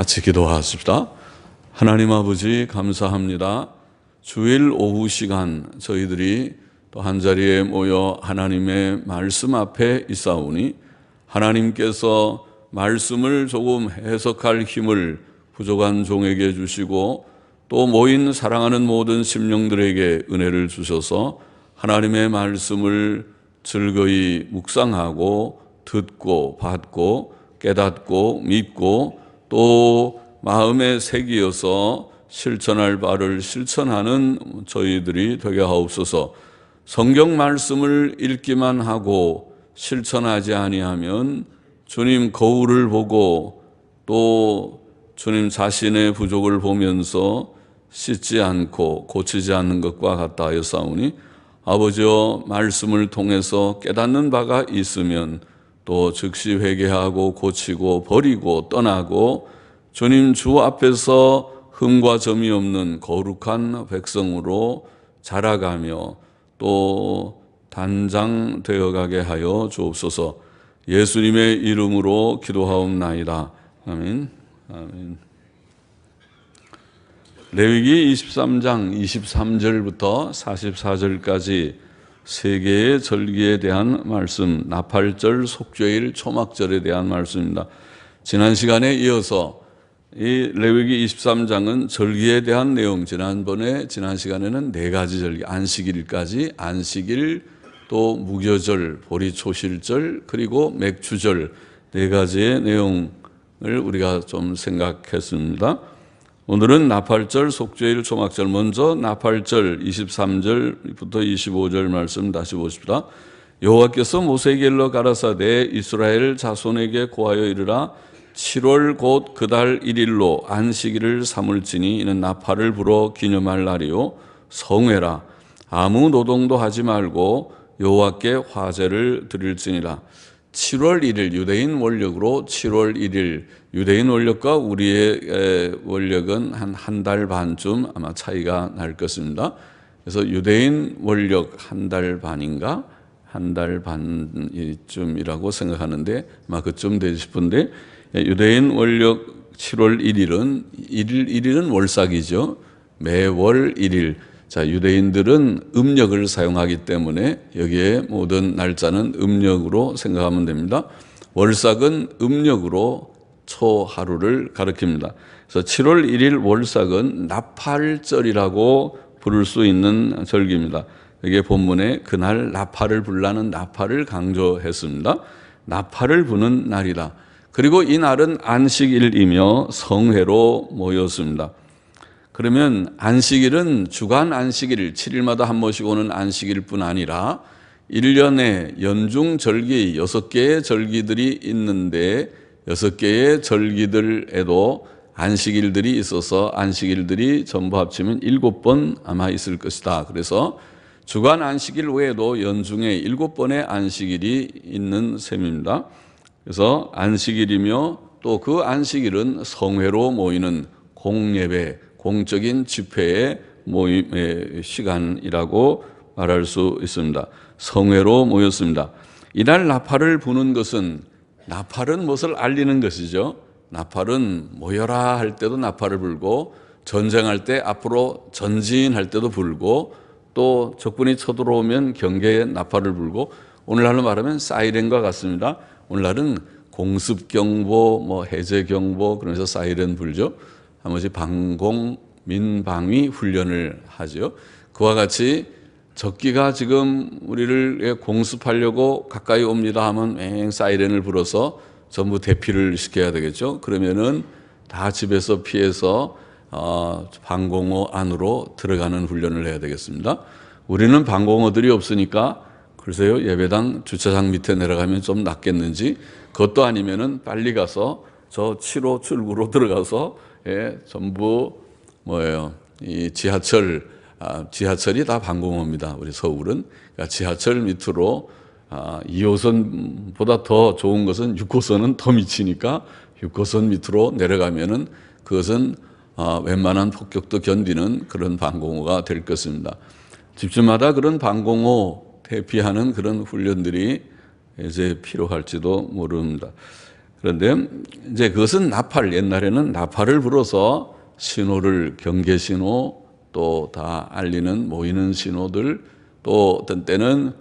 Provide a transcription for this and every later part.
같이 기도하십시다. 하나님 아버지 감사합니다. 주일 오후 시간 저희들이 또 한자리에 모여 하나님의 말씀 앞에 있사오니 하나님께서 말씀을 조금 해석할 힘을 부족한 종에게 주시고 또 모인 사랑하는 모든 심령들에게 은혜를 주셔서 하나님의 말씀을 즐거이 묵상하고 듣고 받고 깨닫고 믿고 또 마음에 새기어서 실천할 바를 실천하는 저희들이 되게 하옵소서. 성경 말씀을 읽기만 하고 실천하지 아니하면 주님 거울을 보고 또 주님 자신의 부족을 보면서 씻지 않고 고치지 않는 것과 같다 하였사오니 아버지여 말씀을 통해서 깨닫는 바가 있으면 또 즉시 회개하고 고치고 버리고 떠나고 주님 주 앞에서 흠과 점이 없는 거룩한 백성으로 자라가며 또 단장되어 가게 하여 주옵소서. 예수님의 이름으로 기도하옵나이다. 아멘. 아멘. 레위기 23장 23절부터 44절까지 세 개의 절기에 대한 말씀, 나팔절, 속죄일, 초막절에 대한 말씀입니다. 지난 시간에 이어서 이 레위기 23장은 절기에 대한 내용, 지난 시간에는 네 가지 절기, 안식일까지, 안식일, 또 무교절, 보리초실절, 그리고 맥주절 네 가지의 내용을 우리가 좀 생각했습니다. 오늘은 나팔절, 속죄일, 초막절. 먼저 나팔절 23절부터 25절 말씀 다시 보십시다. 여호와께서 모세에게 일러 가라사대 이스라엘 자손에게 고하여 이르라 7월 곧 그 달 1일로 안식일을 삼을지니 이는 나팔을 불어 기념할 날이요 성회라. 아무 노동도 하지 말고 여호와께 화제를 드릴지니라. 7월 1일 유대인 원력으로 7월 1일 유대인 원력과 우리의 원력은 한 달 반쯤 아마 차이가 날 것입니다. 그래서 유대인 원력 한 달 반인가 한 달 반쯤이라고 생각하는데 아마 그쯤 되지 싶은데 유대인 원력 7월 1일은 1일은 월삭이죠. 매월 1일. 자, 유대인들은 음력을 사용하기 때문에 여기에 모든 날짜는 음력으로 생각하면 됩니다. 월삭은 음력으로 초하루를 가리킵니다. 그래서 7월 1일 월삭은 나팔절이라고 부를 수 있는 절기입니다. 여기에 본문에 그날 나팔을 불라는 나팔을 강조했습니다. 나팔을 부는 날이다. 그리고 이 날은 안식일이며 성회로 모였습니다. 그러면 안식일은 주간 안식일, 7일마다 한 번씩 오는 안식일 뿐 아니라 1년에 연중 절기 6개의 절기들이 있는데 6개의 절기들에도 안식일들이 있어서 안식일들이 전부 합치면 7번 아마 있을 것이다. 그래서 주간 안식일 외에도 연중에 7번의 안식일이 있는 셈입니다. 그래서 안식일이며 또 그 안식일은 성회로 모이는 공예배, 공적인 집회의 모임의 시간이라고 말할 수 있습니다. 성회로 모였습니다. 이날 나팔을 부는 것은 나팔은 무엇을 알리는 것이죠. 나팔은 모여라 할 때도 나팔을 불고 전쟁할 때 앞으로 전진할 때도 불고 또 적군이 쳐들어오면 경계에 나팔을 불고 오늘날로 말하면 사이렌과 같습니다. 오늘날은 공습경보, 해제경보 그러면서 사이렌 불죠. 나머지 방공, 민방위 훈련을 하죠. 그와 같이 적기가 지금 우리를 공습하려고 가까이 옵니다 하면 맹 사이렌을 불어서 전부 대피를 시켜야 되겠죠. 그러면은 다 집에서 피해서 방공호 안으로 들어가는 훈련을 해야 되겠습니다. 우리는 방공호들이 없으니까 글쎄요, 예배당 주차장 밑에 내려가면 좀 낫겠는지 그것도 아니면은 빨리 가서 저 7호 출구로 들어가서 전부 이 지하철이 다 방공호입니다. 우리 서울은. 그러니까 지하철 밑으로 2호선보다 더 좋은 것은 6호선은 더 미치니까 6호선 밑으로 내려가면은 그것은 웬만한 폭격도 견디는 그런 방공호가 될 것입니다. 집집마다 그런 방공호 대피하는 그런 훈련들이 이제 필요할지도 모릅니다. 그런데 이제 그것은 나팔, 옛날에는 나팔을 불어서 신호를, 경계 신호, 또 다 알리는 모이는 신호들, 또 어떤 때는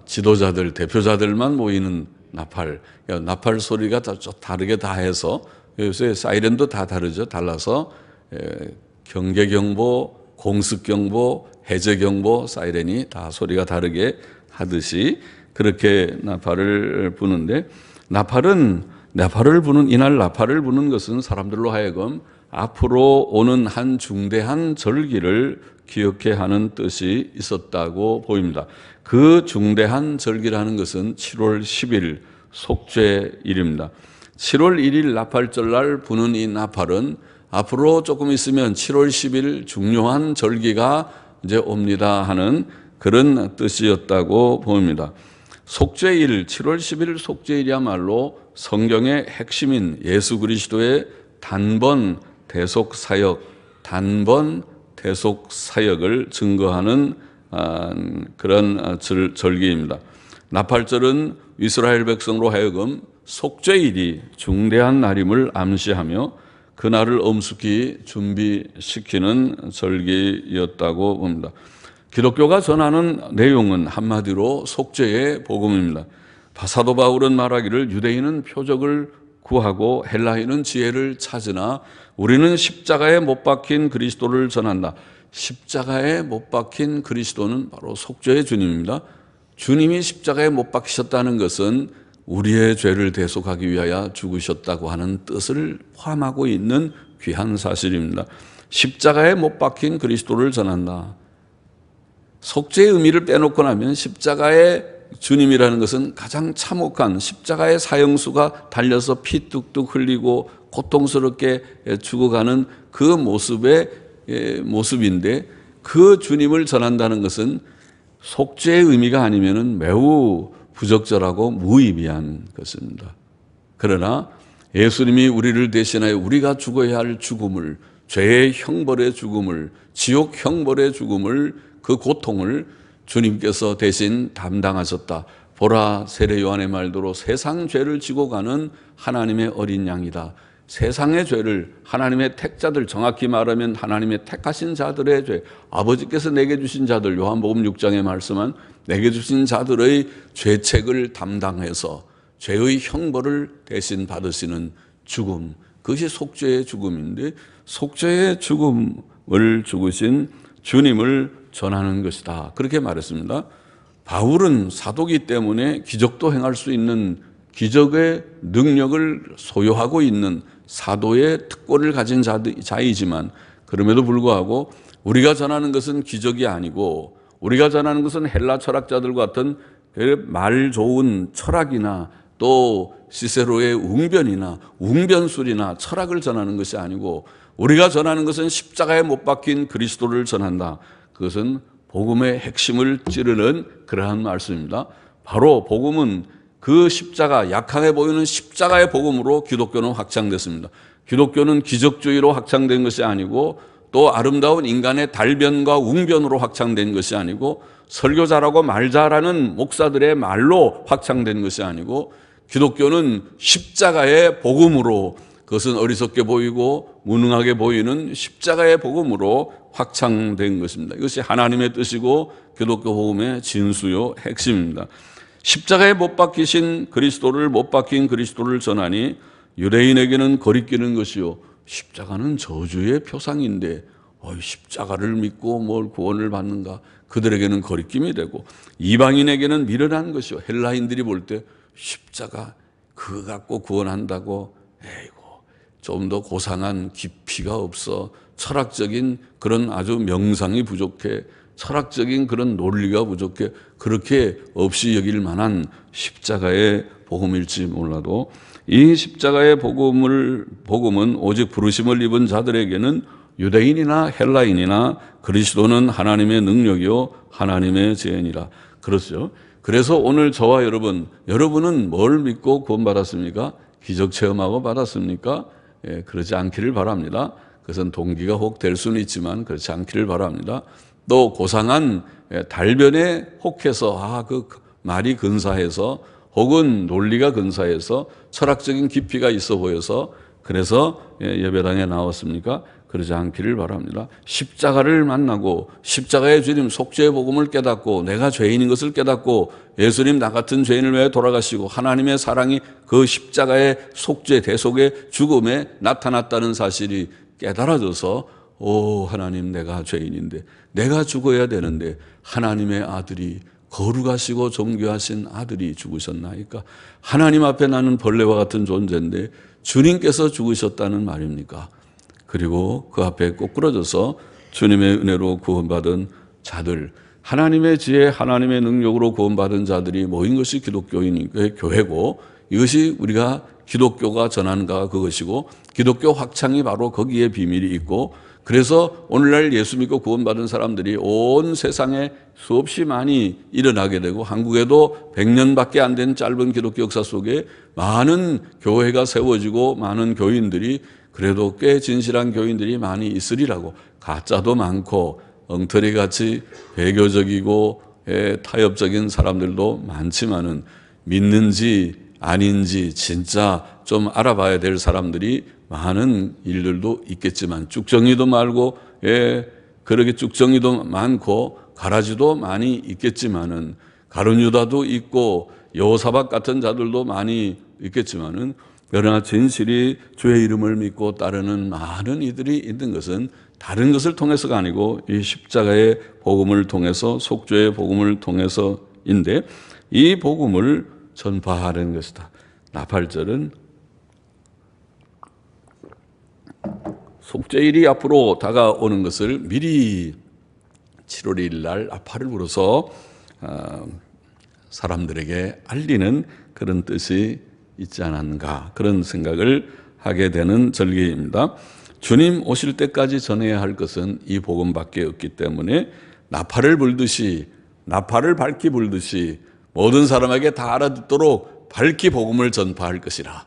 지도자들, 대표자들만 모이는 나팔, 나팔 소리가 다 다르게 다 해서, 요새 사이렌도 다 다르죠. 달라서 경계 경보, 공습 경보, 해제 경보, 사이렌이 다 소리가 다르게 하듯이 그렇게 나팔을 부는데, 나팔을 부는, 이날 나팔을 부는 것은 사람들로 하여금 앞으로 오는 한 중대한 절기를 기억해 하는 뜻이 있었다고 보입니다. 그 중대한 절기라는 것은 7월 10일 속죄일입니다. 7월 1일 나팔절날 부는 이 나팔은 앞으로 조금 있으면 7월 10일 중요한 절기가 이제 옵니다 하는 그런 뜻이었다고 보입니다. 속죄일, 7월 10일 속죄일이야말로 성경의 핵심인 예수 그리스도의 단번 대속 사역을 증거하는 그런 절기입니다. 나팔절은 이스라엘 백성으로 하여금 속죄일이 중대한 날임을 암시하며 그날을 엄숙히 준비시키는 절기였다고 봅니다. 기독교가 전하는 내용은 한마디로 속죄의 복음입니다. 사도 바울은 말하기를 유대인은 표적을 구하고 헬라인은 지혜를 찾으나 우리는 십자가에 못 박힌 그리스도를 전한다. 십자가에 못 박힌 그리스도는 바로 속죄의 주님입니다. 주님이 십자가에 못 박히셨다는 것은 우리의 죄를 대속하기 위하여 죽으셨다고 하는 뜻을 포함하고 있는 귀한 사실입니다. 십자가에 못 박힌 그리스도를 전한다. 속죄의 의미를 빼놓고 나면 십자가의 주님이라는 것은 가장 참혹한, 십자가의 사형수가 달려서 피 뚝뚝 흘리고 고통스럽게 죽어가는 그 모습인데, 그 주님을 전한다는 것은 속죄의 의미가 아니면 매우 부적절하고 무의미한 것입니다. 그러나 예수님이 우리를 대신하여 우리가 죽어야 할 죽음을, 죄의 형벌의 죽음을, 지옥 형벌의 죽음을, 그 고통을 주님께서 대신 담당하셨다. 보라, 세례 요한의 말대로 세상 죄를 지고 가는 하나님의 어린 양이다. 세상의 죄를, 하나님의 택자들, 정확히 말하면 하나님의 택하신 자들의 죄, 아버지께서 내게 주신 자들, 요한복음 6장에 말씀한 내게 주신 자들의 죄책을 담당해서 죄의 형벌을 대신 받으시는 죽음, 그것이 속죄의 죽음인데, 속죄의 죽음을 죽으신 주님을 전하는 것이다, 그렇게 말했습니다. 바울은 사도기 때문에 기적도 행할 수 있는 기적의 능력을 소유하고 있는 사도의 특권을 가진 자이지만, 그럼에도 불구하고 우리가 전하는 것은 기적이 아니고, 우리가 전하는 것은 헬라 철학자들 같은 말 좋은 철학이나 또 시세로의 웅변이나 웅변술이나 철학을 전하는 것이 아니고, 우리가 전하는 것은 십자가에 못 박힌 그리스도를 전한다. 그것은 복음의 핵심을 찌르는 그러한 말씀입니다. 바로 복음은 그 십자가, 약하게 보이는 십자가의 복음으로 기독교는 확장됐습니다. 기독교는 기적주의로 확장된 것이 아니고, 또 아름다운 인간의 달변과 웅변으로 확장된 것이 아니고, 설교자라고 말 잘하는 목사들의 말로 확장된 것이 아니고, 기독교는 십자가의 복음으로, 그것은 어리석게 보이고 무능하게 보이는 십자가의 복음으로 확장된 것입니다. 이것이 하나님의 뜻이고 기독교 복음의 진수요 핵심입니다. 십자가에 못 박히신 그리스도를, 못 박힌 그리스도를 전하니 유대인에게는 거리끼는 것이요, 십자가는 저주의 표상인데 십자가를 믿고 뭘 구원을 받는가, 그들에게는 거리낌이 되고, 이방인에게는 미련한 것이요, 헬라인들이 볼 때 십자가 그거 갖고 구원한다고, 에이고 좀 더 고상한 깊이가 없어, 철학적인 그런 아주 명상이 부족해, 철학적인 그런 논리가 부족해, 그렇게 없이 여길 만한 십자가의 복음일지 몰라도, 이 십자가의 복음은 오직 부르심을 입은 자들에게는 유대인이나 헬라인이나 그리스도는 하나님의 능력이요 하나님의 재현이라. 그렇죠. 그래서 오늘 저와 여러분은 뭘 믿고 구원받았습니까? 기적 체험하고 받았습니까? 그러지 않기를 바랍니다. 그것은 동기가 혹 될 수는 있지만 그렇지 않기를 바랍니다. 또 고상한 달변에 혹해서 그 말이 근사해서 혹은 논리가 근사해서 철학적인 깊이가 있어 보여서 그래서 예배당에 나왔습니까? 그러지 않기를 바랍니다. 십자가를 만나고 십자가의 주님 속죄의 복음을 깨닫고 내가 죄인인 것을 깨닫고 예수님 나 같은 죄인을 위해 돌아가시고 하나님의 사랑이 그 십자가의 속죄 대속의 죽음에 나타났다는 사실이 깨달아져서 오 하나님 내가 죄인인데 내가 죽어야 되는데 하나님의 아들이 거룩하시고 존귀하신 아들이 죽으셨나이까? 하나님 앞에 나는 벌레와 같은 존재인데 주님께서 죽으셨다는 말입니까? 그리고 그 앞에 꼬꾸러져서 주님의 은혜로 구원받은 자들, 하나님의 지혜, 하나님의 능력으로 구원받은 자들이 모인 것이 기독교인 교회고 이것이 우리가 기독교가 전하는 가 그것이고 기독교 확장이 바로 거기에 비밀이 있고 그래서 오늘날 예수 믿고 구원받은 사람들이 온 세상에 수없이 많이 일어나게 되고 한국에도 100년밖에 안 된 짧은 기독교 역사 속에 많은 교회가 세워지고 많은 교인들이 그래도 꽤 진실한 교인들이 많이 있으리라고 가짜도 많고 엉터리같이 배교적이고 타협적인 사람들도 많지만은 믿는지 아닌지 진짜 좀 알아봐야 될 사람들이 많은 일들도 있겠지만 쭉정이도 말고 그렇게 쭉정이도 많고 가라지도 많이 있겠지만은 가룟유다도 있고 여호사밧 같은 자들도 많이 있겠지만은 그러나 진실이 주의 이름을 믿고 따르는 많은 이들이 있는 것은 다른 것을 통해서가 아니고 이 십자가의 복음을 통해서 속죄의 복음을 통해서인데 이 복음을 전파하는 것이다. 나팔절은 속죄일이 앞으로 다가오는 것을 미리 7월 1일 날 나팔을 불어서 사람들에게 알리는 그런 뜻이 있지 않았는가 그런 생각을 하게 되는 절기입니다. 주님 오실 때까지 전해야 할 것은 이 복음밖에 없기 때문에 나팔을 불듯이 나팔을 밝히 불듯이 모든 사람에게 다 알아듣도록 밝히 복음을 전파할 것이라.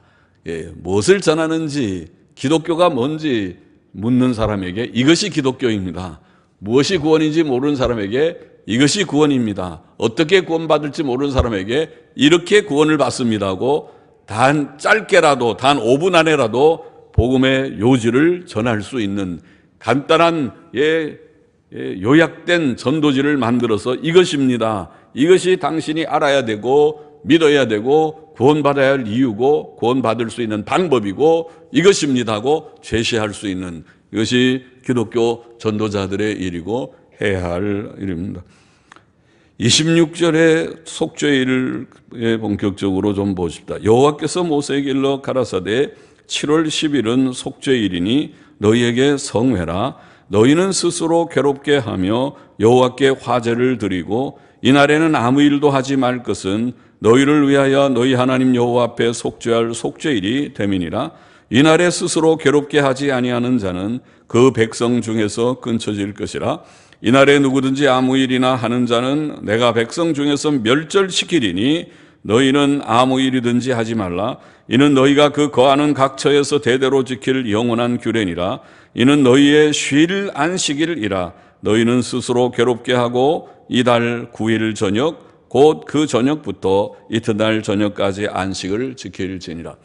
무엇을 전하는지 기독교가 뭔지 묻는 사람에게 이것이 기독교입니다. 무엇이 구원인지 모르는 사람에게 이것이 구원입니다. 어떻게 구원받을지 모르는 사람에게 이렇게 구원을 받습니다 하고 단 짧게라도 단 5분 안에라도 복음의 요지를 전할 수 있는 간단한 요약된 전도지를 만들어서 이것입니다. 이것이 당신이 알아야 되고 믿어야 되고 구원받아야 할 이유고 구원받을 수 있는 방법이고 이것입니다 하고 제시할 수 있는 이것이 기독교 전도자들의 일이고 해야 할 일입니다. 26절의 속죄일을 본격적으로 좀 보십시다. 여호와께서 모세에게 일러 가라사대 7월 10일은 속죄일이니 너희에게 성회라. 너희는 스스로 괴롭게 하며 여호와께 화제를 드리고 이날에는 아무 일도 하지 말 것은 너희를 위하여 너희 하나님 여호와 앞에 속죄할 속죄일이 됨이니라. 이날에 스스로 괴롭게 하지 아니하는 자는 그 백성 중에서 끊쳐질 것이라. 이날에 누구든지 아무 일이나 하는 자는 내가 백성 중에서 멸절시키리니 너희는 아무 일이든지 하지 말라. 이는 너희가 그 거하는 각처에서 대대로 지킬 영원한 규례니라. 이는 너희의 쉴 안식일이라. 너희는 스스로 괴롭게 하고 이달 9일 저녁 곧 그 저녁부터 이튿날 저녁까지 안식을 지킬지니라.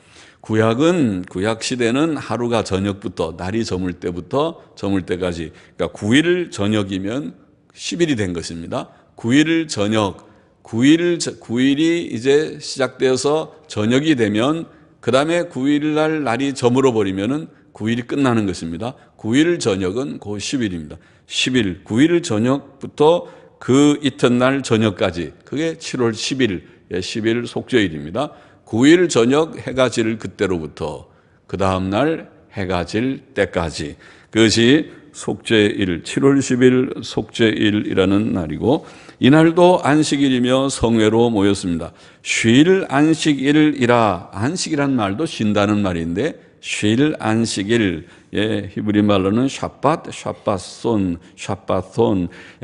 구약 시대는 하루가 저녁부터 날이 저물 때부터 저물 때까지 그러니까 9일 저녁이면 10일이 된 것입니다. 9일 저녁 9일이 이제 시작되어서 저녁이 되면 그 다음에 9일 날 날이 저물어 버리면은 9일이 끝나는 것입니다. 9일 저녁은 그 10일입니다. 10일 9일 저녁부터 그 이튿날 저녁까지 그게 7월 10일 10일 속죄일입니다. 9일 저녁 해가 질 그때로부터 그 다음날 해가 질 때까지 그것이 속죄일 7월 10일 속죄일이라는 날이고 이날도 안식일이며 성회로 모였습니다. 쉴 안식일이라 안식이란 말도 쉰다는 말인데 쉴 안식일 히브리 말로는 샤팟손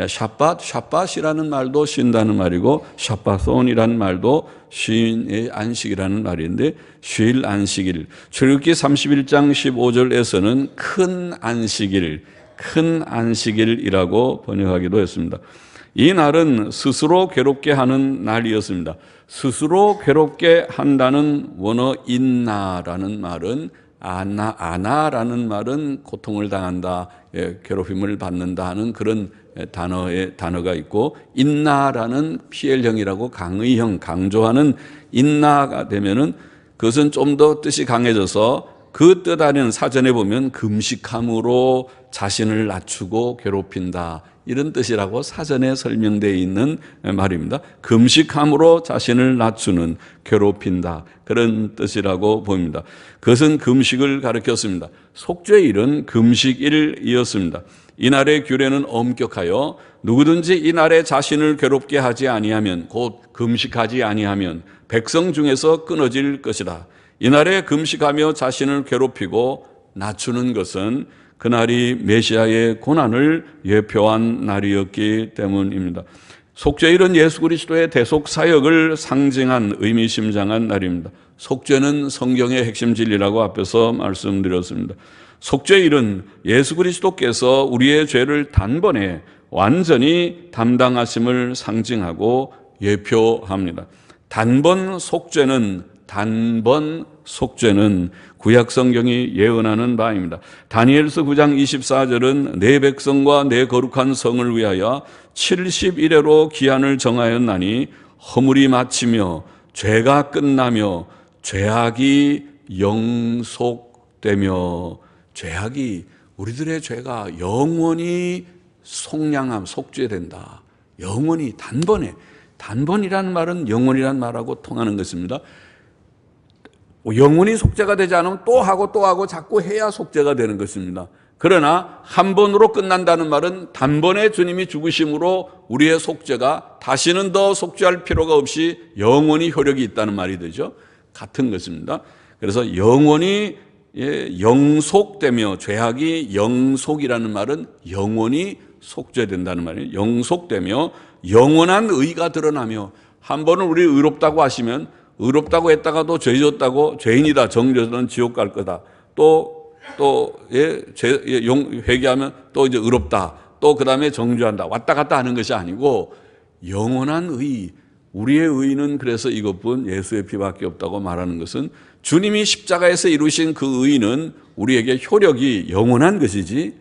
샤팟이라는 말도 쉰다는 말이고 샤팟손이라는 말도 쉰의 안식이라는 말인데 쉴 안식일 출애굽기 31장 15절에서는 큰 안식일이라고 번역하기도 했습니다. 이 날은 스스로 괴롭게 하는 날이었습니다. 스스로 괴롭게 한다는 원어 인나라는 말은 아나라는 말은 고통을 당한다, 괴롭힘을 받는다 하는 그런 단어가 있고, 인나라는 피엘형이라고 강의형, 강조하는 인나가 되면은 그것은 좀 더 뜻이 강해져서 그 뜻 안에는 사전에 보면 금식함으로 자신을 낮추고 괴롭힌다, 이런 뜻이라고 사전에 설명되어 있는 말입니다. 금식함으로 자신을 낮추는, 괴롭힌다, 그런 뜻이라고 보입니다. 그것은 금식을 가리켰습니다. 속죄일은 금식일이었습니다. 이날의 규례는 엄격하여 누구든지 이날에 자신을 괴롭게 하지 아니하면, 곧 금식하지 아니하면 백성 중에서 끊어질 것이다. 이날에 금식하며 자신을 괴롭히고 낮추는 것은 그날이 메시아의 고난을 예표한 날이었기 때문입니다. 속죄일은 예수 그리스도의 대속 사역을 상징한 의미심장한 날입니다. 속죄는 성경의 핵심 진리라고 앞에서 말씀드렸습니다. 속죄일은 예수 그리스도께서 우리의 죄를 단번에 완전히 담당하심을 상징하고 예표합니다. 단번 속죄는 구약 성경이 예언하는 바입니다. 다니엘서 9장 24절은 내 백성과 내 거룩한 성을 위하여 70일에로 기한을 정하였나니 허물이 마치며 죄가 끝나며 죄악이 영속되며, 죄악이, 우리들의 죄가 영원히 속죄된다. 영원히, 단번이라는 말은 영원이라는 말하고 통하는 것입니다. 영원히 속죄가 되지 않으면 또 하고 자꾸 해야 속죄가 되는 것입니다. 그러나 한 번으로 끝난다는 말은 단번에 주님이 죽으심으로 우리의 속죄가 다시는 더 속죄할 필요가 없이 영원히 효력이 있다는 말이 되죠. 같은 것입니다. 그래서 영원히 영속되며, 죄악이 영속이라는 말은 영원히 속죄된다는 말이에요. 영속되며 영원한 의가 드러나며, 한 번은 우리 의롭다고 하시면 의롭다고 했다가도 죄 졌다고 죄인이다, 정죄는 지옥 갈 거다, 회개하면 또 이제 의롭다, 또 그 다음에 정죄한다, 왔다 갔다 하는 것이 아니고 영원한 의, 우리의 의는 그래서 이것뿐 예수의 피밖에 없다고 말하는 것은 주님이 십자가에서 이루신 그 의는 우리에게 효력이 영원한 것이지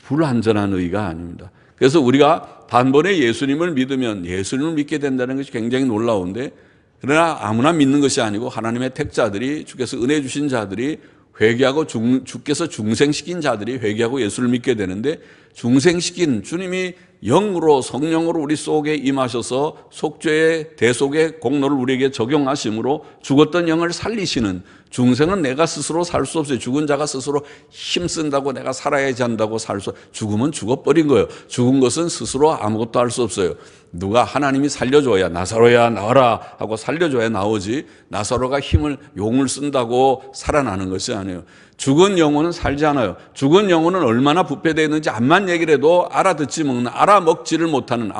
불완전한 의가 아닙니다. 그래서 우리가 단번에 예수님을 믿으면 예수님을 믿게 된다는 것이 굉장히 놀라운데, 그러나 아무나 믿는 것이 아니고 하나님의 택자들이, 주께서 은혜 주신 자들이 회개하고 주께서 중생시킨 자들이 회개하고 예수를 믿게 되는데, 중생시킨 주님이 영으로, 성령으로 우리 속에 임하셔서 속죄의 대속의 공로를 우리에게 적용하심으로 죽었던 영을 살리시는, 중생은 내가 스스로 살 수 없어요. 죽은 자가 스스로 힘쓴다고 내가 살아야지 한다고 죽으면 죽어버린 거예요. 죽은 것은 스스로 아무것도 할 수 없어요. 누가 하나님이 살려줘야, 나사로야 나와라 하고 살려줘야 나오지, 나사로가 용을 쓴다고 살아나는 것이 아니에요. 죽은 영혼은 살지 않아요. 죽은 영혼은 얼마나 부패되어 있는지 암만 얘기를 해도 알아듣지를 못하는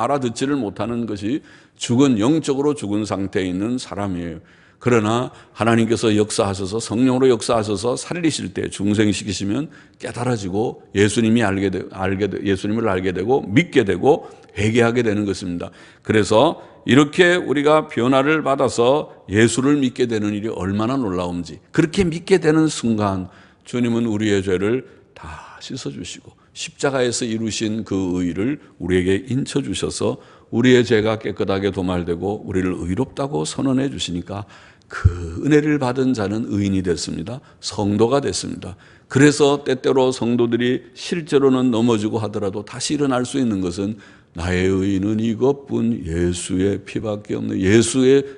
것이 죽은, 영적으로 죽은 상태에 있는 사람이에요. 그러나 하나님께서 역사하셔서, 성령으로 역사하셔서 살리실 때, 중생시키시면 깨달아지고 예수님을 알게 되고 믿게 되고 회개하게 되는 것입니다. 그래서 이렇게 우리가 변화를 받아서 예수를 믿게 되는 일이 얼마나 놀라운지, 그렇게 믿게 되는 순간 주님은 우리의 죄를 다 씻어주시고 십자가에서 이루신 그 의를 우리에게 인쳐주셔서 우리의 죄가 깨끗하게 도말되고 우리를 의롭다고 선언해 주시니까 그 은혜를 받은 자는 의인이 됐습니다. 성도가 됐습니다. 그래서 때때로 성도들이 실제로는 넘어지고 하더라도 다시 일어날 수 있는 것은 나의 의인은 이것뿐 예수의 피밖에 없는,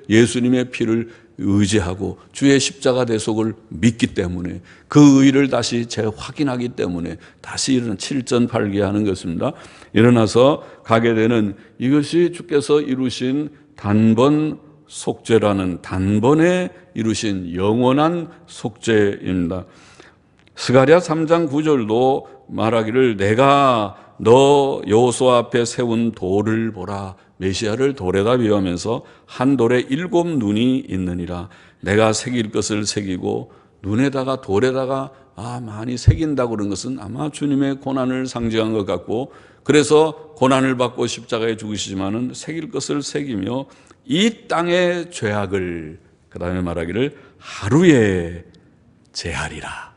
예수님의 피를 의지하고 주의 십자가 대속을 믿기 때문에, 그 의를 다시 재확인하기 때문에 다시 일어나 칠전팔기하는 것입니다. 일어나서 가게 되는, 이것이 주께서 이루신 단번 속죄라는, 단번에 이루신 영원한 속죄입니다. 스가랴 3장 9절도 말하기를 내가 너 여호수아 앞에 세운 돌을 보라. 메시아를 돌에다 비유하면서 한 돌에 7 눈이 있느니라. 내가 새길 것을 새기고 눈에다가 돌에다가 많이 새긴다고 그런 것은 아마 주님의 고난을 상징한 것 같고, 그래서 고난을 받고 십자가에 죽으시지만은 새길 것을 새기며 이 땅의 죄악을, 그 다음에 말하기를 하루에 제하리라.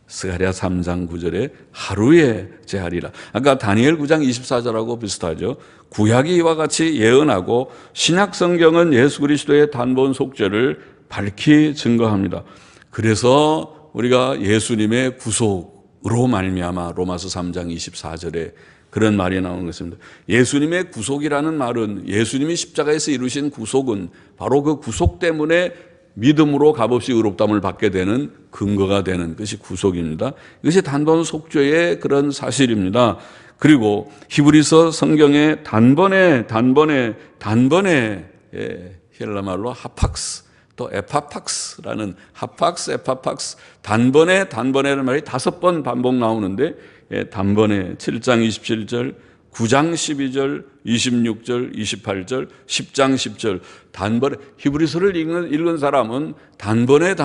스가랴 3장 9절에 하루에 제하리라. 아까 다니엘 9장 24절하고 비슷하죠. 구약이 이와 같이 예언하고 신약 성경은 예수 그리스도의 단번 속죄를 밝히 증거합니다. 그래서 우리가 예수님의 구속으로 말미암아 로마서 3장 24절에 그런 말이 나오는 것입니다. 예수님의 구속이라는 말은, 예수님이 십자가에서 이루신 구속은 바로 그 구속 때문에 믿음으로 값없이 의롭다함을 받게 되는 근거가 되는 것이 구속입니다. 이것이 단번 속죄의 그런 사실입니다. 그리고 히브리서 성경에 단번에 헬라 말로 하팍스, 또 에파팍스라는 하팍스, 에파팍스, 단번에라는 말이 5번 반복 나오는데, 단번에 7장 27절, 9장 12절, 26절, 28절, 10장 10절, 단번에, 히브리서를 읽은 사람은 단번에,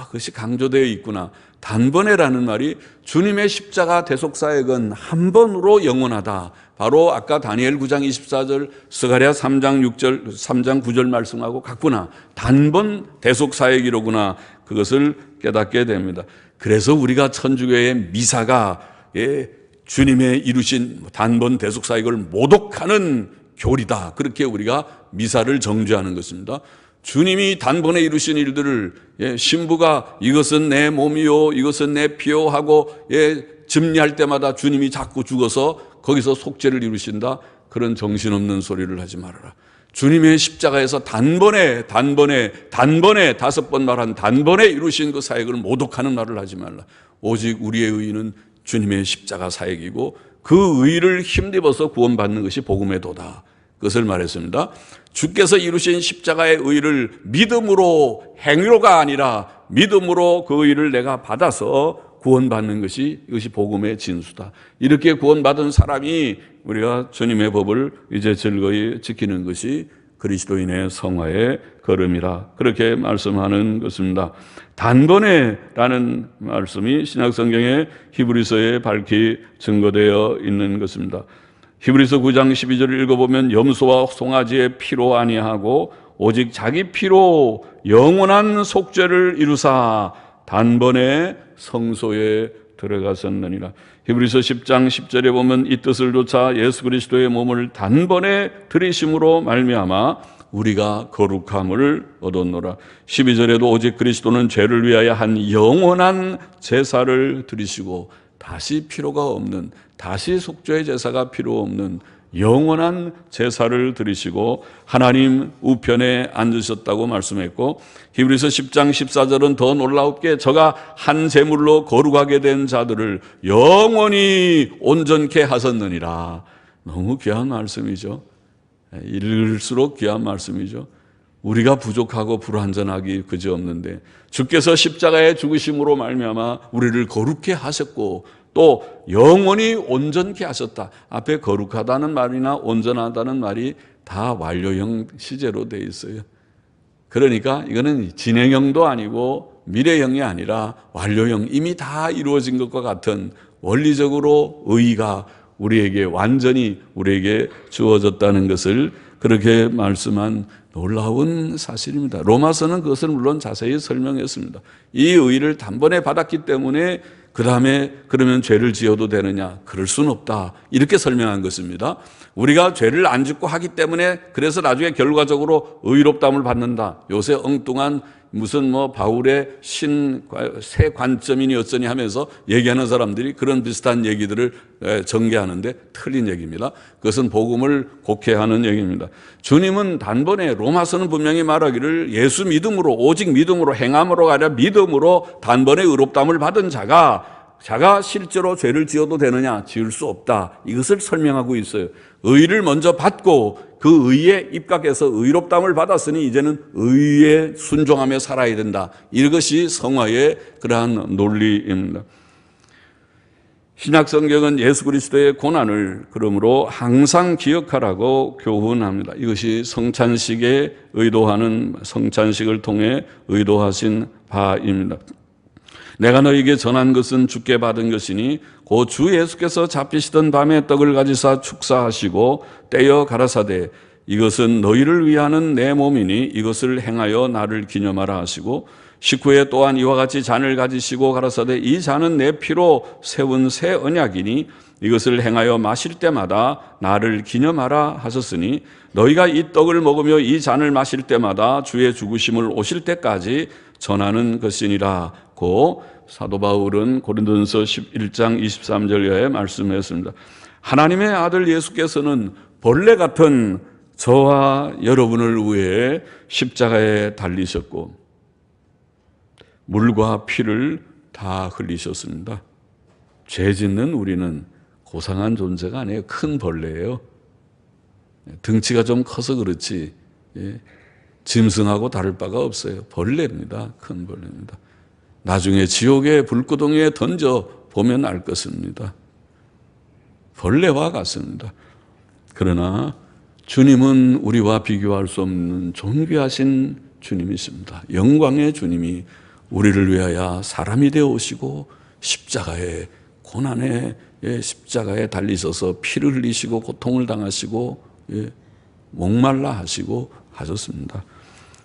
그것이 강조되어 있구나. 단번에라는 말이 주님의 십자가 대속사역은 한 번으로 영원하다. 바로 아까 다니엘 9장 24절, 스가랴 3장 9절 말씀하고 같구나. 단번 대속사역이로구나. 그것을 깨닫게 됩니다. 그래서 우리가 천주교의 미사가 주님의 이루신 단번 대속사역을 모독하는 교리다. 그렇게 우리가 미사를 정죄하는 것입니다. 주님이 단번에 이루신 일들을 신부가 이것은 내 몸이요, 이것은 내 피요 하고 집리할 때마다 주님이 자꾸 죽어서 거기서 속죄를 이루신다. 그런 정신없는 소리를 하지 말아라. 주님의 십자가에서 단번에 5번 말한 단번에 이루신 그 사역을 모독하는 말을 하지 말라. 오직 우리의 의의는 주님의 십자가 사역이고 그 의의를 힘입어서 구원받는 것이 복음의 도다. 그것을 말했습니다. 주께서 이루신 십자가의 의의를 믿음으로, 행위로가 아니라 믿음으로 그 의의를 내가 받아서 구원받는 것이, 이것이 복음의 진수다. 이렇게 구원받은 사람이 우리가 주님의 법을 이제 즐거이 지키는 것이 그리스도인의 성화의 걸음이라, 그렇게 말씀하는 것입니다. 단번에라는 말씀이 신약성경의 히브리서에 밝히 증거되어 있는 것입니다. 히브리서 9장 12절을 읽어보면 염소와 송아지의 피로 아니하고 오직 자기 피로 영원한 속죄를 이루사 단번에 성소에 들어가셨느니라. 히브리서 10장 10절에 보면 이 뜻을 좇아 예수 그리스도의 몸을 단번에 들이심으로 말미암아 우리가 거룩함을 얻었노라. 12절에도 오직 그리스도는 죄를 위하여 한 영원한 제사를 드리시고 다시 필요가 없는, 다시 속죄의 제사가 필요 없는 영원한 제사를 드리시고 하나님 우편에 앉으셨다고 말씀했고, 히브리서 10장 14절은 더 놀라웁게 저가 한 제물로 거룩하게 된 자들을 영원히 온전케 하셨느니라. 너무 귀한 말씀이죠. 읽을수록 귀한 말씀이죠. 우리가 부족하고 불완전하기 그지없는데 주께서 십자가의 죽으심으로 말미암아 우리를 거룩케 하셨고 또 영원히 온전케 하셨다. 앞에 거룩하다는 말이나 온전하다는 말이 다 완료형 시제로 되어 있어요. 그러니까 이거는 진행형도 아니고 미래형이 아니라 완료형, 이미 다 이루어진 것과 같은 원리적으로 의의가 우리에게 완전히 우리에게 주어졌다는 것을 그렇게 말씀한 놀라운 사실입니다. 로마서는 그것을 물론 자세히 설명했습니다. 이 의의를 단번에 받았기 때문에 그 다음에 그러면 죄를 지어도 되느냐? 그럴 수는 없다. 이렇게 설명한 것입니다. 우리가 죄를 안 짓고 하기 때문에 그래서 나중에 결과적으로 의롭다함을 받는다. 요새 엉뚱한 무슨 바울의 새 관점이니 어쩌니 하면서 얘기하는 사람들이 그런 비슷한 얘기들을 전개하는데 틀린 얘기입니다. 그것은 복음을 곡해하는 얘기입니다. 주님은 단번에, 로마서는 분명히 말하기를 예수 믿음으로, 오직 믿음으로, 행함으로 아니라 믿음으로 단번에 의롭다함을 받은 자가 실제로 죄를 지어도 되느냐? 지을 수 없다. 이것을 설명하고 있어요. 의를 먼저 받고 그 의에 입각해서 의롭다함을 받았으니 이제는 의에 순종하며 살아야 된다. 이것이 성화의 그러한 논리입니다. 신약 성경은 예수 그리스도의 고난을 그러므로 항상 기억하라고 교훈합니다. 이것이 성찬식에 의도하는, 성찬식을 통해 의도하신 바입니다. 내가 너희에게 전한 것은 주께 받은 것이니 곧 주 예수께서 잡히시던 밤에 떡을 가지사 축사하시고 떼어 가라사대 이것은 너희를 위하는 내 몸이니 이것을 행하여 나를 기념하라 하시고 식후에 또한 이와 같이 잔을 가지시고 가라사대 이 잔은 내 피로 세운 새 언약이니 이것을 행하여 마실 때마다 나를 기념하라 하셨으니 너희가 이 떡을 먹으며 이 잔을 마실 때마다 주의 죽으심을 오실 때까지 전하는 것이니라고 사도 바울은 고린도전서 11장 23절에 말씀했습니다. 하나님의 아들 예수께서는 벌레 같은 저와 여러분을 위해 십자가에 달리셨고 물과 피를 다 흘리셨습니다. 죄 짓는 우리는 고상한 존재가 아니에요. 큰 벌레예요. 등치가 좀 커서 그렇지 짐승하고 다를 바가 없어요. 벌레입니다. 큰 벌레입니다. 나중에 지옥의 불구덩이에 던져 보면 알 것입니다. 벌레와 같습니다. 그러나 주님은 우리와 비교할 수 없는 존귀하신 주님이십니다. 영광의 주님이 우리를 위하여 사람이 되어 오시고 십자가에, 고난의 십자가에 달리셔서 피를 흘리시고 고통을 당하시고 목말라 하시고 하셨습니다.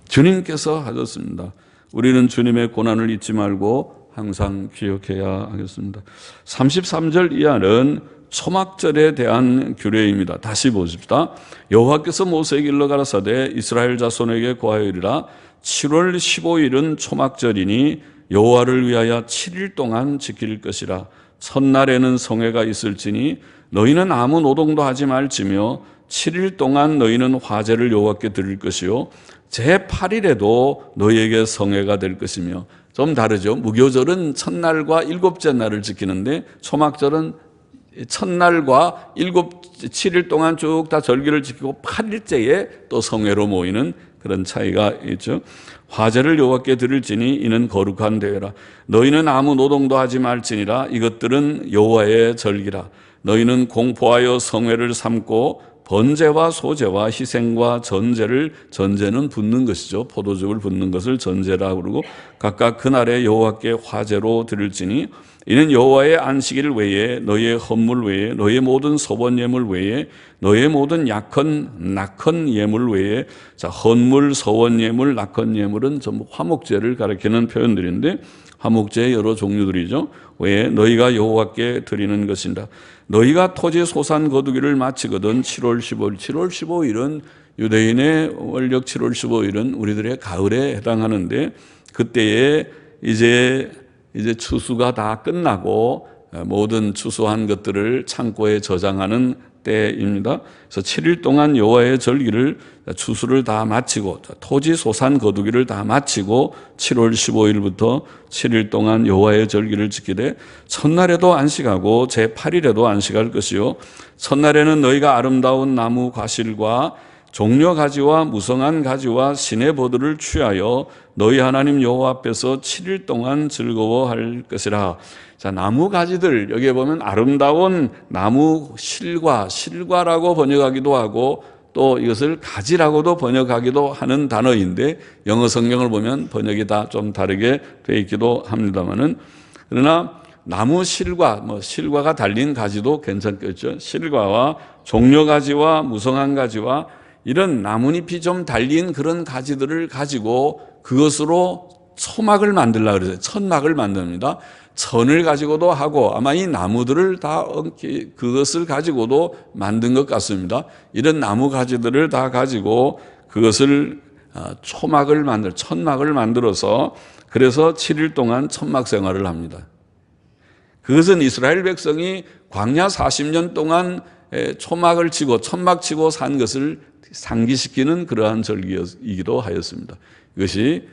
주님께서 하셨습니다. 우리는 주님의 고난을 잊지 말고 항상 기억해야 하겠습니다. 33절 이하는 초막절에 대한 규례입니다. 다시 보십시다. 여호와께서 모세에게 일러 가라사대 이스라엘 자손에게 고하여이르라 7월 15일은 초막절이니 여호와를 위하여 7일 동안 지킬 것이라. 첫날에는 성회가 있을지니 너희는 아무 노동도 하지 말지며 7일 동안 너희는 화제를 여호와께 드릴 것이요 제8일에도 너희에게 성회가 될 것이며. 좀 다르죠. 무교절은 첫날과 일곱째 날을 지키는데 초막절은 첫날과 7일 동안 쭉 다 절기를 지키고 8일째에 또 성회로 모이는 그런 차이가 있죠. 화제를 여호와께 드릴지니 이는 거룩한 대회라. 너희는 아무 노동도 하지 말지니라. 이것들은 여호와의 절기라. 너희는 공포하여 성회를 삼고 번제와 소제와 희생과 전제를, 전제는 붓는 것이죠. 포도즙을 붓는 것을 전제라고 그러고 각각 그날에 여호와께 화제로 드릴지니 이는 여호와의 안식일 외에 너희의 헌물 외에 너희의 모든 소번 예물 외에 너희의 모든 낙헌 예물 외에. 자, 헌물, 소원 예물, 낙헌 예물은 전부 화목제를 가리키는 표현들인데 화목제의 여러 종류들이죠. 외에 너희가 여호와께 드리는 것이다. 너희가 토지 소산 거두기를 마치거든 7월 15일은 유대인의 원력 7월 15일은 우리들의 가을에 해당하는데 그때에 이제 추수가 다 끝나고 모든 추수한 것들을 창고에 저장하는 때입니다. 그래서 7일 동안 여호와의 절기를 추수를 다 마치고 토지 소산 거두기를 다 마치고 7월 15일부터 7일 동안 여호와의 절기를 지키되 첫날에도 안식하고 제8일에도 안식할 것이요 첫날에는 너희가 아름다운 나무 과실과 종려 가지와 무성한 가지와 시내 버들을 취하여 너희 하나님 여호와 앞에서 7일 동안 즐거워할 것이라. 자, 나무 가지들 여기에 보면 아름다운 나무 실과라고 번역하기도 하고 또 이것을 가지라고도 번역하기도 하는 단어인데 영어 성경을 보면 번역이 다 좀 다르게 되어 있기도 합니다만은 그러나 나무 실과가 달린 가지도 괜찮겠죠. 실과와 종려 가지와 무성한 가지와 이런 나뭇잎이 좀 달린 그런 가지들을 가지고 그것으로 초막을 만들려고 그래서 천막을 만듭니다. 천을 가지고도 하고 아마 이 나무들을 다 그것을 가지고도 만든 것 같습니다. 이런 나무 가지들을 다 가지고 그것을 천막을 만들어서 그래서 7일 동안 천막 생활을 합니다. 그것은 이스라엘 백성이 광야 40년 동안 초막을 치고 천막 치고 산 것을 상기시키는 그러한 절기이기도 하였습니다. 이것이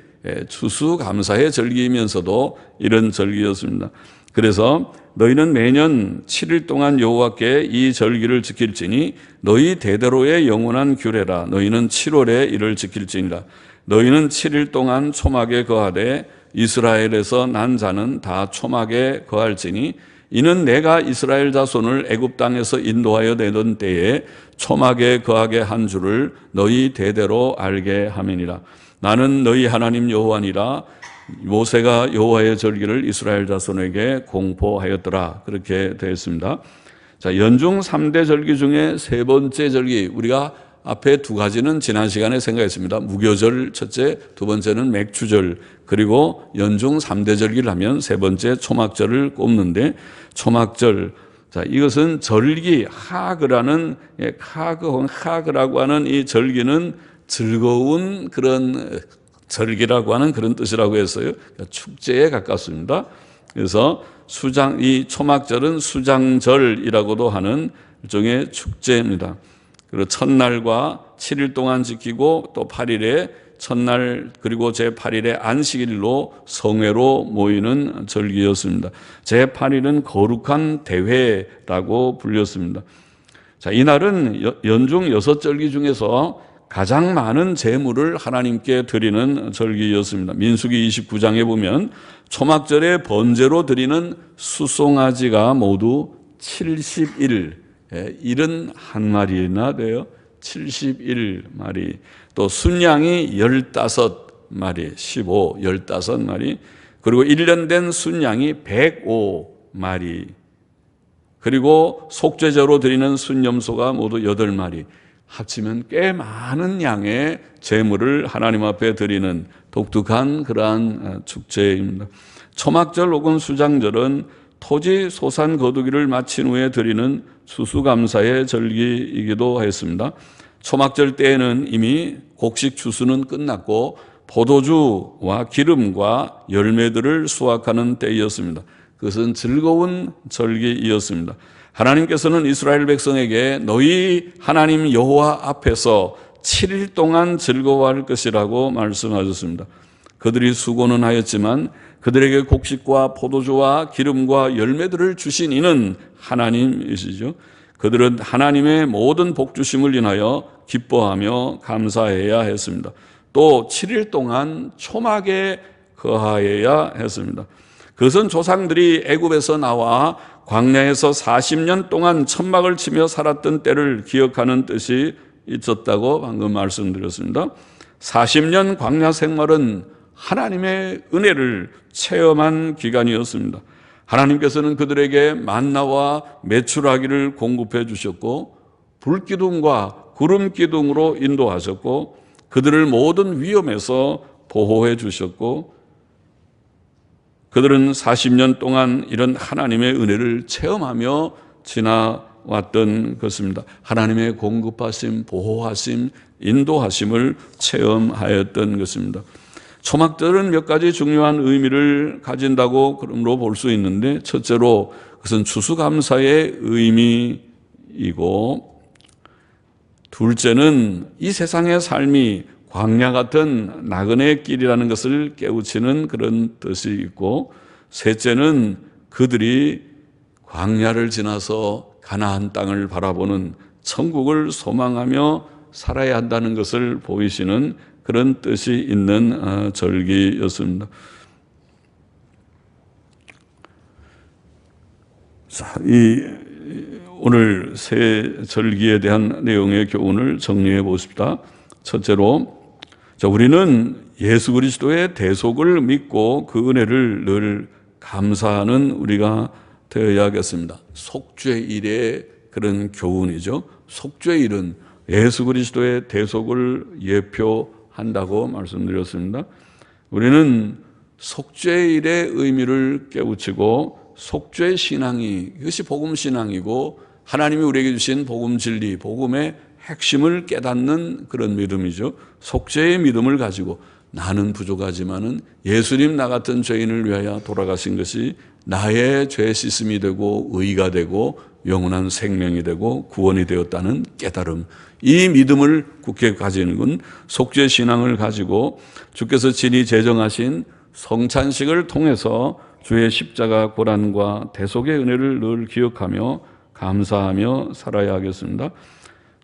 추수감사의 절기이면서도 이런 절기였습니다. 그래서 너희는 매년 7일 동안 여호와께 이 절기를 지킬지니 너희 대대로의 영원한 규례라. 너희는 7월에 이를 지킬지니라. 너희는 7일 동안 초막에 거하되 이스라엘에서 난 자는 다 초막에 거할지니 이는 내가 이스라엘 자손을 애굽 땅에서 인도하여 내던 때에 초막에 거하게 한 줄을 너희 대대로 알게 함이니라. 나는 너희 하나님 여호와니라. 모세가 여호와의 절기를 이스라엘 자손에게 공포하였더라. 그렇게 되어 있습니다. 자, 연중 3대 절기 중에 세 번째 절기, 우리가 앞에 두 가지는 지난 시간에 생각했습니다. 무교절 첫째, 두 번째는 맥주절, 그리고 연중 3대 절기를 하면 세 번째 초막절을 꼽는데, 초막절, 자, 이것은 절기, 하그라는, 하그라고 하는 이 절기는 즐거운 그런 절기라고 하는 그런 뜻이라고 했어요. 그러니까 축제에 가깝습니다. 그래서 이 초막절은 수장절이라고도 하는 일종의 축제입니다. 그리고 첫날과 7일 동안 지키고 또 8일에 첫날 그리고 제8일에 안식일로 성회로 모이는 절기였습니다. 제8일은 거룩한 대회라고 불렸습니다. 자, 이날은 연중 6절기 중에서 가장 많은 제물을 하나님께 드리는 절기였습니다. 민수기 29장에 보면 초막절에 번제로 드리는 수송아지가 모두 71, 71마리나 돼요. 71마리. 또 순양이 15마리, 15마리. 그리고 1년 된 순양이 105마리. 그리고 속죄제로 드리는 순염소가 모두 8마리. 합치면 꽤 많은 양의 제물을 하나님 앞에 드리는 독특한 그러한 축제입니다. 초막절 혹은 수장절은 토지 소산 거두기를 마친 후에 드리는 추수감사의 절기이기도 했습니다. 초막절 때에는 이미 곡식 추수는 끝났고 포도주와 기름과 열매들을 수확하는 때였습니다. 그것은 즐거운 절기이었습니다. 하나님께서는 이스라엘 백성에게 너희 하나님 여호와 앞에서 7일 동안 즐거워할 것이라고 말씀하셨습니다. 그들이 수고는 하였지만 그들에게 곡식과 포도주와 기름과 열매들을 주신 이는 하나님이시죠. 그들은 하나님의 모든 복 주심을 인하여 기뻐하며 감사해야 했습니다. 또 7일 동안 초막에 거하여야 했습니다. 그것은 조상들이 애굽에서 나와 광야에서 40년 동안 천막을 치며 살았던 때를 기억하는 뜻이 있었다고 방금 말씀드렸습니다. 40년 광야 생활은 하나님의 은혜를 체험한 기간이었습니다. 하나님께서는 그들에게 만나와 메추라기를 공급해 주셨고 불기둥과 구름기둥으로 인도하셨고 그들을 모든 위험에서 보호해 주셨고 그들은 40년 동안 이런 하나님의 은혜를 체험하며 지나왔던 것입니다. 하나님의 공급하심, 보호하심, 인도하심을 체험하였던 것입니다. 초막절은 몇 가지 중요한 의미를 가진다고 그러므로 볼 수 있는데 첫째로 그것은 추수감사의 의미이고 둘째는 이 세상의 삶이 광야 같은 나그네의 길이라는 것을 깨우치는 그런 뜻이 있고 셋째는 그들이 광야를 지나서 가나안 땅을 바라보는 천국을 소망하며 살아야 한다는 것을 보이시는 그런 뜻이 있는 절기였습니다. 자, 오늘 새 절기에 대한 내용의 교훈을 정리해 보십시다. 첫째로, 우리는 예수 그리스도의 대속을 믿고 그 은혜를 늘 감사하는 우리가 되어야겠습니다. 속죄일의 그런 교훈이죠. 속죄일은 예수 그리스도의 대속을 예표한다고 말씀드렸습니다. 우리는 속죄일의 의미를 깨우치고 속죄신앙이 이것이 복음신앙이고 하나님이 우리에게 주신 복음 진리, 복음의 핵심을 깨닫는 그런 믿음이죠. 속죄의 믿음을 가지고 나는 부족하지만은 예수님 나 같은 죄인을 위하여 돌아가신 것이 나의 죄 씻음이 되고 의가 되고 영원한 생명이 되고 구원이 되었다는 깨달음. 이 믿음을 굳게 가지는 건 속죄 신앙을 가지고 주께서 친히 제정하신 성찬식을 통해서 주의 십자가 고난과 대속의 은혜를 늘 기억하며 감사하며 살아야 하겠습니다.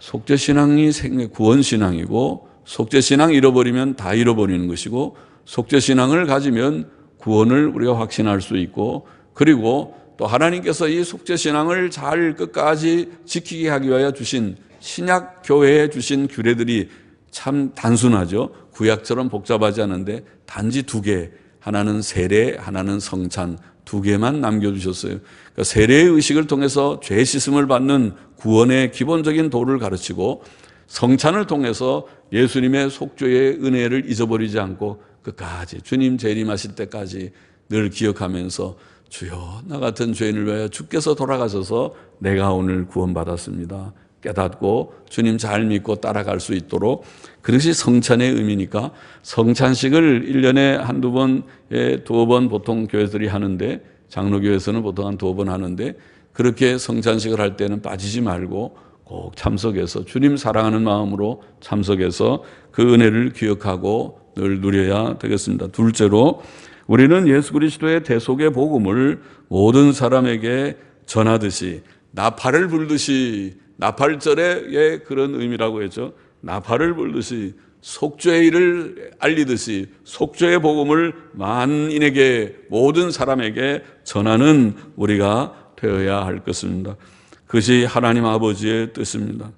속죄신앙이 구원신앙이고 속죄신앙 잃어버리면 다 잃어버리는 것이고 속죄신앙을 가지면 구원을 우리가 확신할 수 있고 그리고 또 하나님께서 이 속죄신앙을 잘 끝까지 지키게 하기 위하여 주신 신약 교회에 주신 규례들이 참 단순하죠. 구약처럼 복잡하지 않은데 단지 두 개, 하나는 세례, 하나는 성찬, 두 개만 남겨주셨어요. 그러니까 세례의 의식을 통해서 죄 씻음을 받는 구원의 기본적인 도를 가르치고, 성찬을 통해서 예수님의 속죄의 은혜를 잊어버리지 않고 끝까지 주님 재림하실 때까지 늘 기억하면서 주여 나 같은 죄인을 위하여 주께서 돌아가셔서 내가 오늘 구원받았습니다 깨닫고 주님 잘 믿고 따라갈 수 있도록, 그것이 성찬의 의미니까 성찬식을 1년에 한두 번에 두어 번 보통 교회들이 하는데, 장로교회에서는 보통 한 두어 번 하는데, 그렇게 성찬식을 할 때는 빠지지 말고 꼭 참석해서 주님 사랑하는 마음으로 참석해서 그 은혜를 기억하고 늘 누려야 되겠습니다. 둘째로, 우리는 예수 그리스도의 대속의 복음을 모든 사람에게 전하듯이, 나팔을 불듯이, 나팔절의 그런 의미라고 했죠. 나팔을 불듯이 속죄의 일을 알리듯이 속죄의 복음을 만인에게, 모든 사람에게 전하는 우리가 되어야 할 것입니다. 그것이 하나님 아버지의 뜻입니다.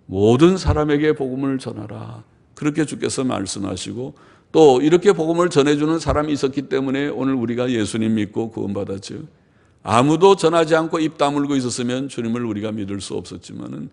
모든 사람에게 복음을 전하라, 그렇게 주께서 말씀하시고, 또 이렇게 복음을 전해주는 사람이 있었기 때문에 오늘 우리가 예수님 믿고 구원받았죠. 아무도 전하지 않고 입 다물고 있었으면 주님을 우리가 믿을 수 없었지만은,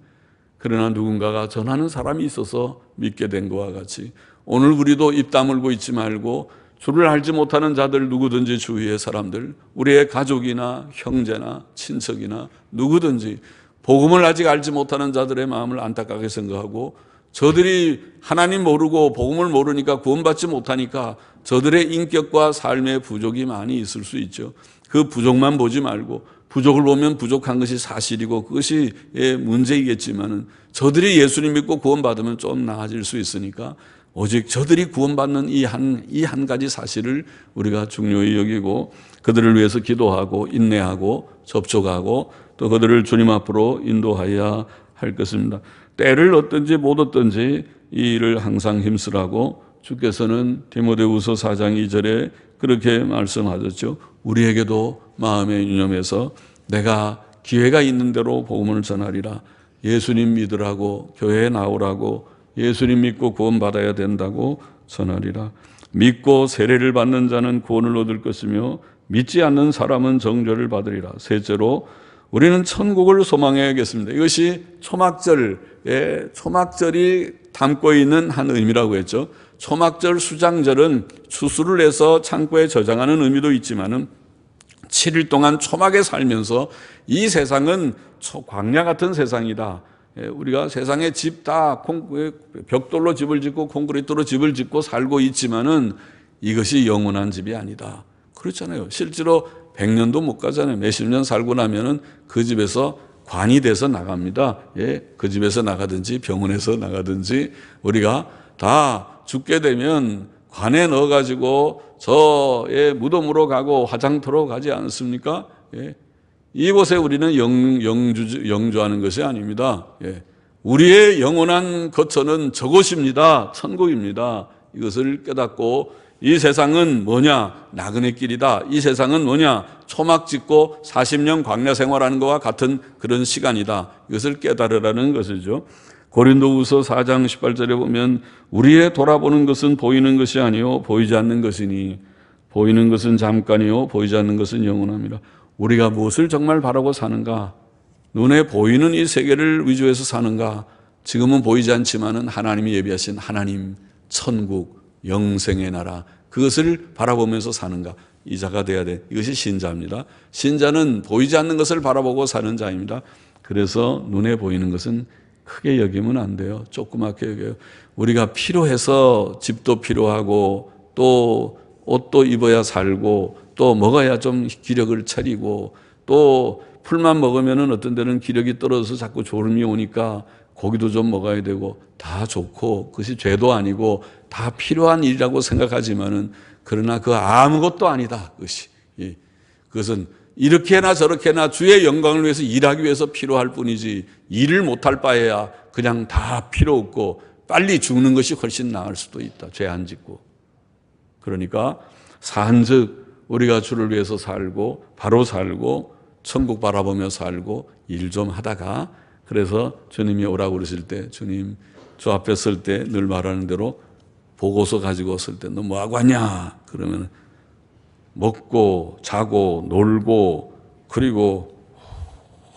그러나 누군가가 전하는 사람이 있어서 믿게 된 것과 같이 오늘 우리도 입 다물고 있지 말고 주를 알지 못하는 자들, 누구든지 주위의 사람들, 우리의 가족이나 형제나 친척이나 누구든지 복음을 아직 알지 못하는 자들의 마음을 안타깝게 생각하고, 저들이 하나님 모르고 복음을 모르니까 구원받지 못하니까 저들의 인격과 삶의 부족이 많이 있을 수 있죠. 그 부족만 보지 말고, 부족을 보면 부족한 것이 사실이고 그것이 문제이겠지만은, 저들이 예수님 믿고 구원받으면 좀 나아질 수 있으니까 오직 저들이 구원받는 이 한 가지 사실을 우리가 중요히 여기고 그들을 위해서 기도하고 인내하고 접촉하고 또 그들을 주님 앞으로 인도하여야 할 것입니다. 때를 얻든지 못 얻든지 이 일을 항상 힘쓰라고 주께서는 디모데후서 4장 2절에 그렇게 말씀하셨죠. 우리에게도 마음에 유념해서 내가 기회가 있는 대로 복음을 전하리라. 예수님 믿으라고, 교회에 나오라고, 예수님 믿고 구원받아야 된다고 전하리라. 믿고 세례를 받는 자는 구원을 얻을 것이며 믿지 않는 사람은 정죄를 받으리라. 셋째로, 우리는 천국을 소망해야겠습니다. 이것이 초막절이 담고 있는 한 의미라고 했죠. 초막절 수장절은 추수를 해서 창고에 저장하는 의미도 있지만은 7일 동안 초막에 살면서 이 세상은 광야 같은 세상이다. 우리가 세상에 집 다 벽돌로 집을 짓고 콘크리트로 집을 짓고 살고 있지만은 이것이 영원한 집이 아니다. 그렇잖아요. 실제로 100년도 못 가잖아요. 몇십 년 살고 나면은 그 집에서 관이 돼서 나갑니다. 그 집에서 나가든지 병원에서 나가든지 우리가 다 죽게 되면 관에 넣어가지고 저의 무덤으로 가고 화장터로 가지 않습니까? 이곳에 우리는 영주하는 것이 아닙니다. 우리의 영원한 거처는 저곳입니다. 천국입니다. 이것을 깨닫고, 이 세상은 뭐냐? 나그네 길이다. 이 세상은 뭐냐? 초막 짓고 40년 광야 생활하는 것과 같은 그런 시간이다. 이것을 깨달으라는 것이죠. 고린도후서 4장 18절에 보면 우리의 돌아보는 것은 보이는 것이 아니요 보이지 않는 것이니 보이는 것은 잠깐이요 보이지 않는 것은 영원합니다. 우리가 무엇을 정말 바라고 사는가? 눈에 보이는 이 세계를 위주해서 사는가? 지금은 보이지 않지만은 하나님이 예비하신 하나님, 천국, 영생의 나라, 그것을 바라보면서 사는가? 이 자가 돼야 돼. 이것이 신자입니다. 신자는 보이지 않는 것을 바라보고 사는 자입니다. 그래서 눈에 보이는 것은 크게 여기면 안 돼요. 조그맣게 여겨요. 우리가 필요해서 집도 필요하고 또 옷도 입어야 살고 또 먹어야 좀 기력을 차리고 또 풀만 먹으면은 어떤 데는 기력이 떨어져서 자꾸 졸음이 오니까 고기도 좀 먹어야 되고 다 좋고 그것이 죄도 아니고 다 필요한 일이라고 생각하지만은 그러나 그 아무것도 아니다. 그것은 이렇게나 저렇게나 주의 영광을 위해서 일하기 위해서 필요할 뿐이지 일을 못할 바에야 그냥 다 필요 없고 빨리 죽는 것이 훨씬 나을 수도 있다. 죄 안 짓고. 그러니까 산즉 우리가 주를 위해서 살고 바로 살고 천국 바라보며 살고 일 좀 하다가, 그래서 주님이 오라고 그러실 때 주님 주 앞에 설 때 늘 말하는 대로 보고서 가지고 설 때 너 뭐하고 왔냐? 그러면 먹고 자고 놀고 그리고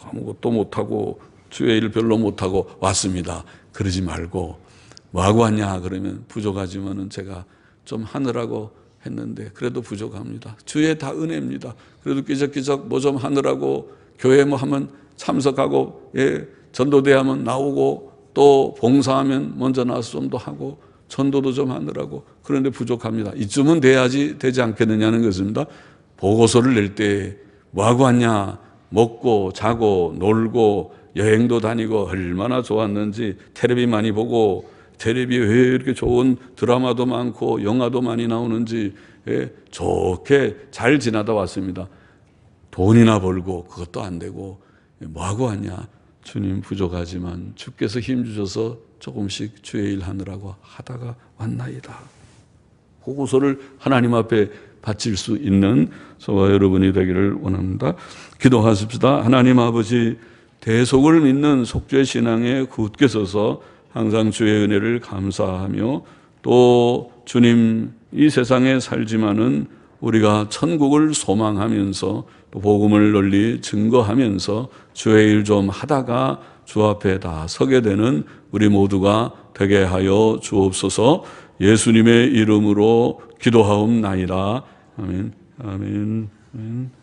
아무것도 못하고 주의 일 별로 못하고 왔습니다. 그러지 말고 뭐하고 왔냐? 그러면 부족하지만은 제가 좀 하느라고 했는데 그래도 부족합니다. 주의 다 은혜입니다. 그래도 끼적끼적 뭐 좀 하느라고 교회 뭐 하면 참석하고, 예, 전도대 하면 나오고 또 봉사하면 먼저 나와서 좀 더 하고 전도도 좀 하느라고 그런데 부족합니다. 이쯤은 돼야지 되지 않겠느냐는 것입니다. 보고서를 낼 때 뭐하고 왔냐? 먹고 자고 놀고 여행도 다니고 얼마나 좋았는지 텔레비 많이 보고 텔레비 왜 이렇게 좋은 드라마도 많고 영화도 많이 나오는지, 예, 좋게 잘 지나다 왔습니다. 돈이나 벌고 그것도 안 되고 뭐하고 왔냐? 주님 부족하지만 주께서 힘 주셔서 조금씩 주의 일 하느라고 하다가 왔나이다. 보고서를 하나님 앞에 바칠 수 있는 저와 여러분이 되기를 원합니다. 기도하십시다. 하나님 아버지, 대속을 믿는 속죄 신앙에 굳게 서서 항상 주의 은혜를 감사하며 또 주님 이 세상에 살지만은 우리가 천국을 소망하면서 또 복음을 널리 증거하면서 주의 일 좀 하다가 주 앞에 다 서게 되는 우리 모두가 되게 하여 주옵소서. 예수님의 이름으로 기도하옵나이다. 아멘. 아멘. 아멘.